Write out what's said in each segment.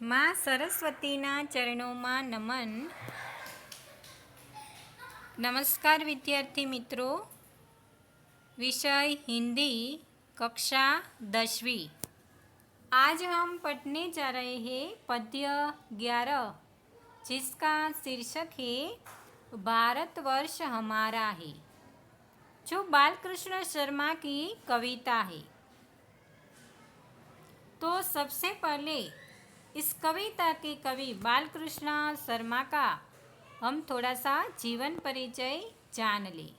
माँ सरस्वतीना चरणों में नमन। नमस्कार विद्यार्थी मित्रों। विषय हिंदी, कक्षा 10वीं। आज हम पढ़ने जा रहे हैं पद्य 11, जिसका शीर्षक है भारतवर्ष हमारा है, जो बालकृष्ण शर्मा की कविता है। तो सबसे पहले इस कविता के कवि बालकृष्ण शर्मा का हम थोड़ा सा जीवन परिचय जान लें।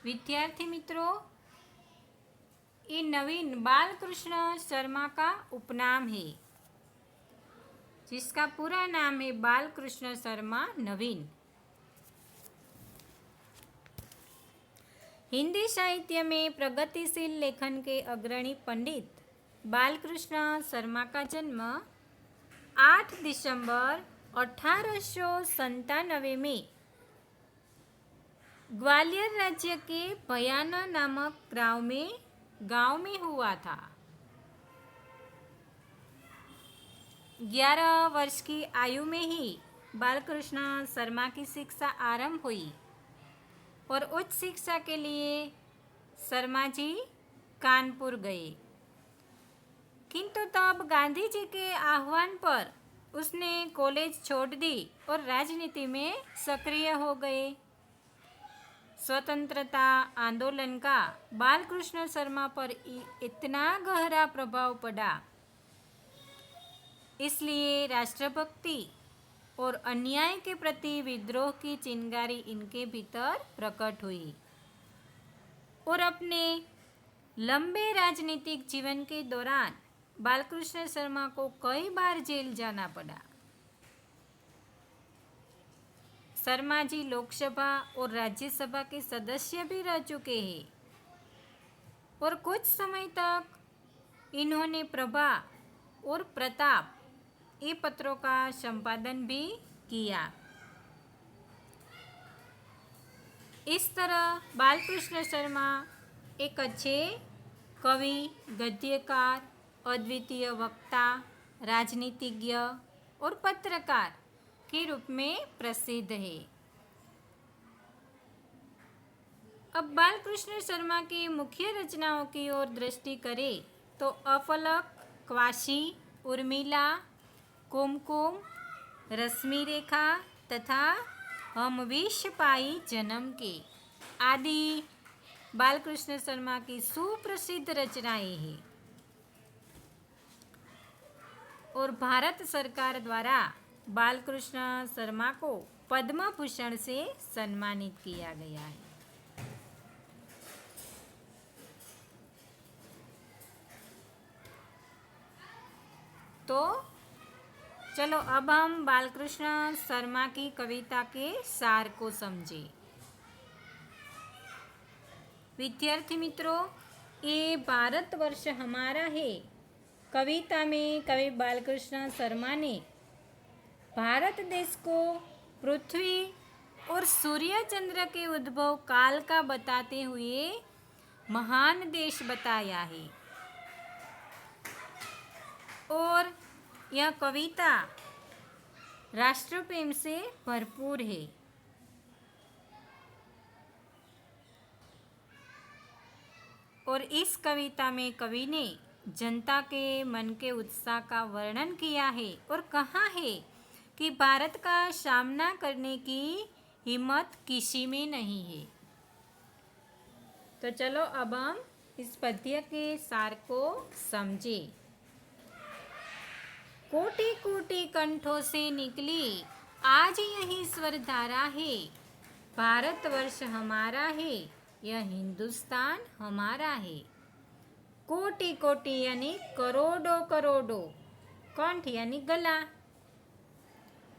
विद्यार्थी मित्रों, ये नवीन बालकृष्ण शर्मा का उपनाम है, जिसका पूरा नाम है बालकृष्ण शर्मा नवीन। हिंदी साहित्य में प्रगतिशील लेखन के अग्रणी पंडित बालकृष्ण शर्मा का जन्म 8 दिसंबर 1897 में ग्वालियर राज्य के भयाना नामक गांव में हुआ था। 11 वर्ष की आयु में ही बालकृष्ण शर्मा की शिक्षा आरंभ हुई और उच्च शिक्षा के लिए शर्मा जी कानपुर गए, किंतु तब गांधी जी के आह्वान पर उसने कॉलेज छोड़ दी और राजनीति में सक्रिय हो गए। स्वतंत्रता आंदोलन का बालकृष्ण शर्मा पर इतना गहरा प्रभाव पड़ा, इसलिए राष्ट्रभक्ति और अन्याय के प्रति विद्रोह की चिंगारी इनके भीतर प्रकट हुई और अपने लंबे राजनीतिक जीवन के दौरान बालकृष्ण शर्मा को कई बार जेल जाना पड़ा। शर्मा जी लोकसभा और राज्यसभा के सदस्य भी रह चुके हैं और कुछ समय तक इन्होंने प्रभा और प्रताप ये पत्रों का संपादन भी किया। इस तरह बालकृष्ण शर्मा एक अच्छे कवि, गद्यकार, अद्वितीय वक्ता, राजनीतिज्ञ और पत्रकार के रूप में प्रसिद्ध है। अब बालकृष्ण शर्मा की मुख्य रचनाओं की ओर दृष्टि करें तो अफलक, क्वाशी, उर्मिला, कुमकुम, रश्मि रेखा तथा हम विष पाई जन्म के आदि बालकृष्ण शर्मा की सुप्रसिद्ध रचनाएं हैं और भारत सरकार द्वारा बालकृष्ण शर्मा को पद्म भूषण से सम्मानित किया गया है। तो चलो अब हम बालकृष्ण शर्मा की कविता के सार को समझें। विद्यार्थी मित्रों, ये भारतवर्ष हमारा है कविता में कवि बालकृष्ण शर्मा ने भारत देश को पृथ्वी और सूर्य चंद्र के उद्भव काल का बताते हुए महान देश बताया है और यह कविता राष्ट्र प्रेम से भरपूर है। और इस कविता में कवि ने जनता के मन के उत्साह का वर्णन किया है और कहा है कि भारत का सामना करने की हिम्मत किसी में नहीं है। तो चलो अब हम इस पद्य के सार को समझें। कोटि कोटि कंठों से निकली आज यही स्वर धारा है, भारतवर्ष हमारा है, यह हिंदुस्तान हमारा है। कोटि कोटि यानी करोड़ों करोड़ों, कंठ यानी गला,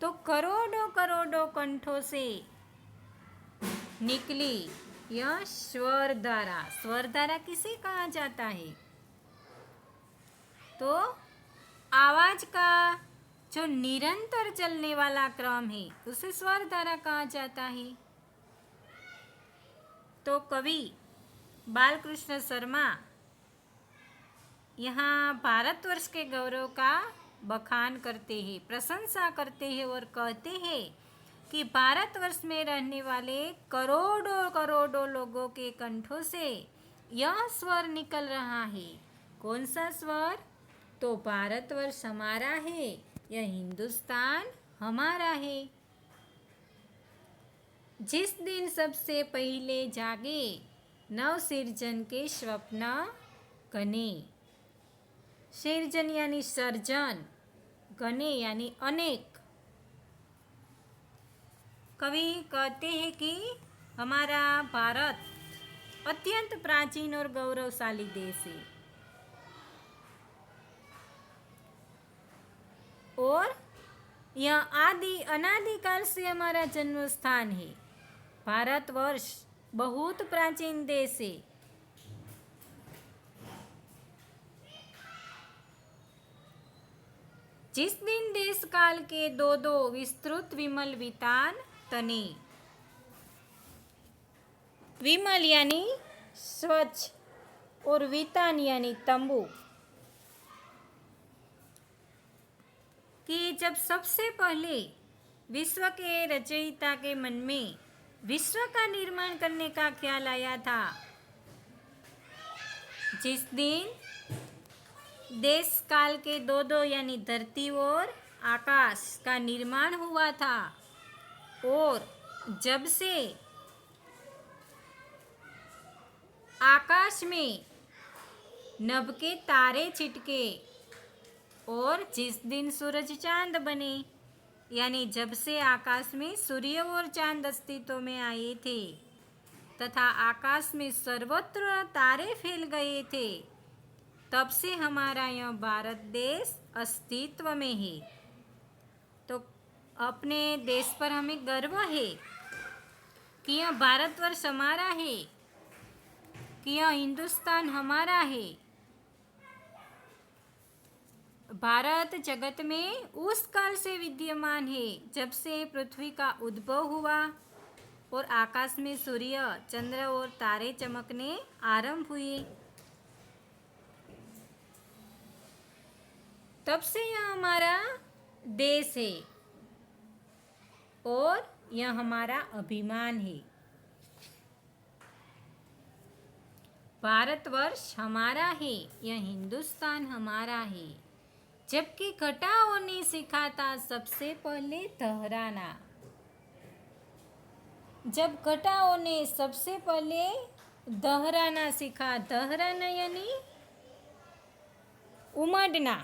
तो करोड़ों करोड़ों कंठों से निकली यह स्वर धारा। स्वर धारा किसे कहा जाता है? तो आवाज का जो निरंतर चलने वाला क्रम है उसे स्वर धारा कहा जाता है। तो कवि बालकृष्ण शर्मा यहाँ भारतवर्ष के गौरव का बखान करते हैं, प्रशंसा करते हैं और कहते हैं कि भारतवर्ष में रहने वाले करोड़ों करोड़ों लोगों के कंठों से यह स्वर निकल रहा है। कौन सा स्वर? तो भारतवर्ष हमारा है, यह हिंदुस्तान हमारा है। जिस दिन सबसे पहले जागे नव सृजन के स्वप्न गने। सृजन यानी सर्जन, गने यानी अनेक। कवि कहते हैं कि हमारा भारत अत्यंत प्राचीन और गौरवशाली देश है और यह आदि अनादिकाल से हमारा जन्म स्थान है। भारतवर्ष बहुत प्राचीन देश है। जिस दिन देश काल के दो दो विस्तृत विमल वितान तने। विमल यानी स्वच्छ और वितान यानी तंबू। कि जब सबसे पहले विश्व के रचयिता के मन में विश्व का निर्माण करने का ख्याल आया था, जिस दिन देश काल के दो दो यानी धरती और आकाश का निर्माण हुआ था और जब से आकाश में नभ के तारे छिटके और जिस दिन सूरज चांद बने, यानी जब से आकाश में सूर्य और चांद अस्तित्व में आए थे तथा आकाश में सर्वत्र तारे फैल गए थे, तब से हमारा यह भारत देश अस्तित्व में है। तो अपने देश पर हमें गर्व है कि यह भारतवर्ष हमारा है, कि यह हिंदुस्तान हमारा है। भारत जगत में उस काल से विद्यमान है जब से पृथ्वी का उद्भव हुआ और आकाश में सूर्य, चंद्र और तारे चमकने आरंभ हुए। तब से यह हमारा देश है और यह हमारा अभिमान है। भारतवर्ष हमारा है, यह हिंदुस्तान हमारा है। जबकि घटाओं ने सीखा था सबसे पहले दोहराना। जब घटाओं ने सबसे पहले दोहराना सीखा, दोहराना यानी उमड़ना।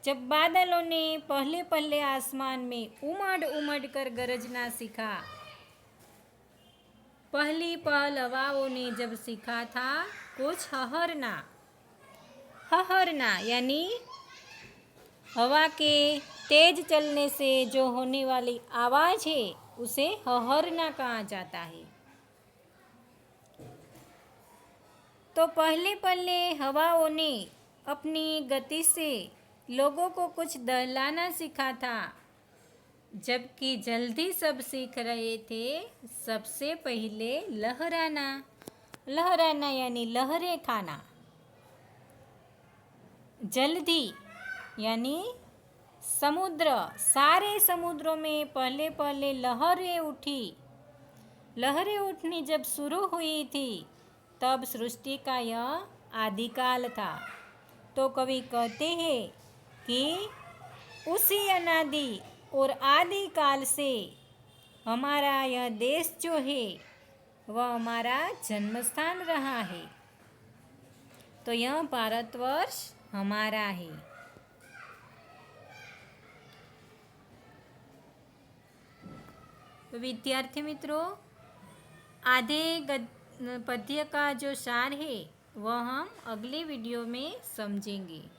जब बादलों ने पहले पहले आसमान में उमड़ उमड़ कर गरजना सीखा, पहली पहल हवाओं ने जब सीखा था कुछ हहरना। हहरना यानी हवा के तेज चलने से जो होने वाली आवाज़ है उसे हहरना कहा जाता है। तो पहले पहले हवाओं ने अपनी गति से लोगों को कुछ दहलाना सीखा था, जबकि जल्दी सब सीख रहे थे सबसे पहले लहराना। लहराना यानी लहरें खाना। जल्दी यानी समुद्र, सारे समुद्रों में पहले पहले लहरें उठी। लहरें उठनी जब शुरू हुई थी तब सृष्टि का यह आदिकाल था। तो कवि कहते हैं कि उसी अनादि और आदिकाल से हमारा यह देश जो है वह हमारा जन्मस्थान रहा है। तो यह भारतवर्ष हमारा है। तो विद्यार्थी मित्रों, आधे पद्य का जो सार है वह हम अगले वीडियो में समझेंगे।